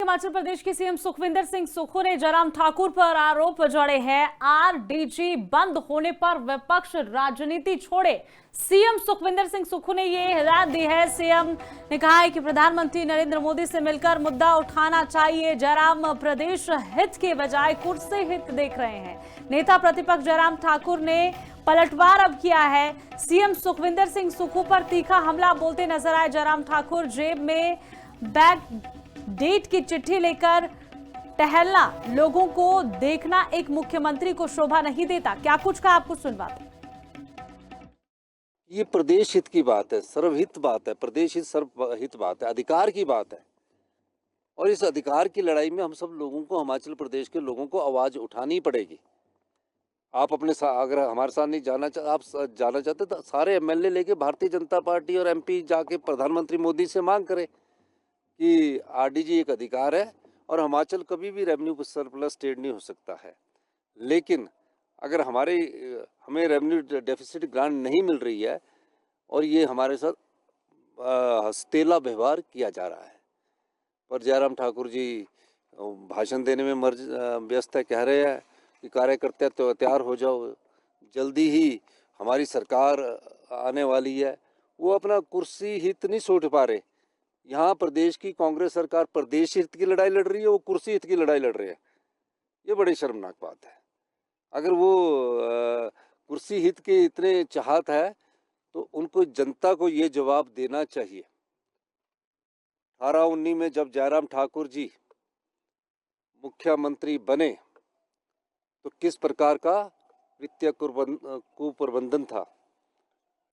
हिमाचल प्रदेश के सीएम सुखविंदर सिंह सुक्खू ने जयराम ठाकुर पर आरोप जड़े हैं। आरडीजी बंद होने पर विपक्ष राजनीति छोड़े। सीएम सुखविंदर सिंह सुक्खू ने ये हिदायत दी है। सीएम ने कहा है कि प्रधानमंत्री नरेंद्र मोदी से मिलकर मुद्दा उठाना चाहिए। जयराम प्रदेश हित के बजाय कुर्सी हित देख रहे हैं। नेता प्रतिपक्ष जयराम ठाकुर ने पलटवार अब किया है। सीएम सुखविंदर सिंह सुक्खू पर तीखा हमला बोलते नजर आए जयराम ठाकुर। जेब में बैक डेट की चिट्ठी लेकर टहलना, लोगों को देखना एक मुख्यमंत्री को शोभा नहीं देता। क्या कुछ का आपको सुनवाते। ये प्रदेश हित की बात है, सर्वहित बात है, प्रदेश हित सर्वहित बात है, अधिकार की बात है। और इस अधिकार की लड़ाई में हम सब लोगों को, हिमाचल प्रदेश के लोगों को आवाज उठानी पड़ेगी। आप अपने अगर हमारे साथ नहीं आप जाना चाहते तो सारे एमएलए लेके भारतीय जनता पार्टी और एमपी जाके प्रधानमंत्री मोदी से मांग करें कि आरडीजी एक अधिकार है और हिमाचल कभी भी रेवेन्यू सरप्लस स्टेट नहीं हो सकता है। लेकिन अगर हमें रेवेन्यू डेफिसिट ग्रांट नहीं मिल रही है और ये हमारे साथ हस्तेला व्यवहार किया जा रहा है, पर जयराम ठाकुर जी भाषण देने में व्यस्त है। कह रहे हैं कि कार्यकर्ता तो तैयार हो जाओ, जल्दी ही हमारी सरकार आने वाली है। वो अपना कुर्सी हित नहीं सोच पा रहे। यहाँ प्रदेश की कांग्रेस सरकार प्रदेश हित की लड़ाई लड़ रही है, वो कुर्सी हित की लड़ाई लड़ रहे हैं। ये बड़ी शर्मनाक बात है। अगर वो कुर्सी हित के इतने चाहत है तो उनको, जनता को ये जवाब देना चाहिए। 18-19 में जब जयराम ठाकुर जी मुख्यमंत्री बने तो किस प्रकार का वित्तीय कुप्रबंधन था।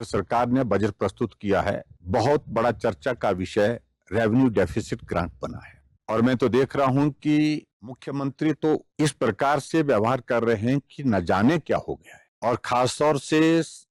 सरकार ने बजट प्रस्तुत किया है। बहुत बड़ा चर्चा का विषय रेवेन्यू डेफिसिट ग्रांट बना है और मैं तो देख रहा हूं कि मुख्यमंत्री तो इस प्रकार से व्यवहार कर रहे हैं कि न जाने क्या हो गया है। और खास तौर से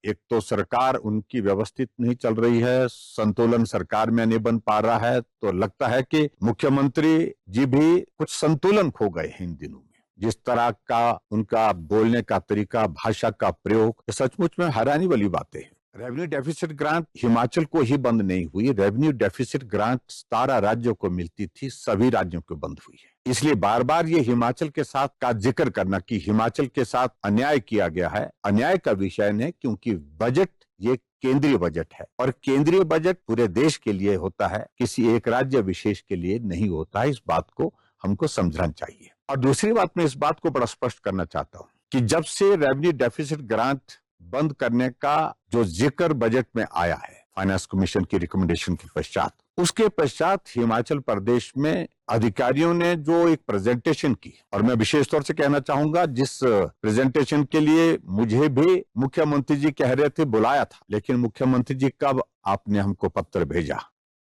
एक तो सरकार उनकी व्यवस्थित नहीं चल रही है, संतुलन सरकार में नहीं बन पा रहा है। तो लगता है कि मुख्यमंत्री जी भी कुछ संतुलन खो गए हैं इन दिनों में। जिस तरह का उनका बोलने का तरीका, भाषा का प्रयोग, सचमुच में हैरानी वाली बातें हैं। रेवेन्यू डेफिसिट ग्रांट हिमाचल को ही बंद नहीं हुई। रेवेन्यू डेफिसिट ग्रांट 17 राज्यों को मिलती थी, सभी राज्यों को बंद हुई है। इसलिए बार बार ये हिमाचल के साथ का जिक्र करना कि हिमाचल के साथ अन्याय किया गया है, अन्याय का विषय नहीं, क्योंकि बजट ये केंद्रीय बजट है और केंद्रीय बजट पूरे देश के लिए होता है, किसी एक राज्य विशेष के लिए नहीं होता है। इस बात को हमको समझना चाहिए। और दूसरी बात, मैं इस बात को बड़ा स्पष्ट करना चाहता हूं कि जब से रेवेन्यू डेफिसिट ग्रांट बंद करने का जो जिक्र बजट में आया है फाइनेंस कमीशन की रिकमेंडेशन के पश्चात, उसके पश्चात हिमाचल प्रदेश में अधिकारियों ने जो एक प्रेजेंटेशन की, और मैं विशेष तौर से कहना चाहूंगा जिस प्रेजेंटेशन के लिए मुझे भी मुख्यमंत्री जी कह रहे थे बुलाया था, लेकिन मुख्यमंत्री जी कब आपने हमको पत्र भेजा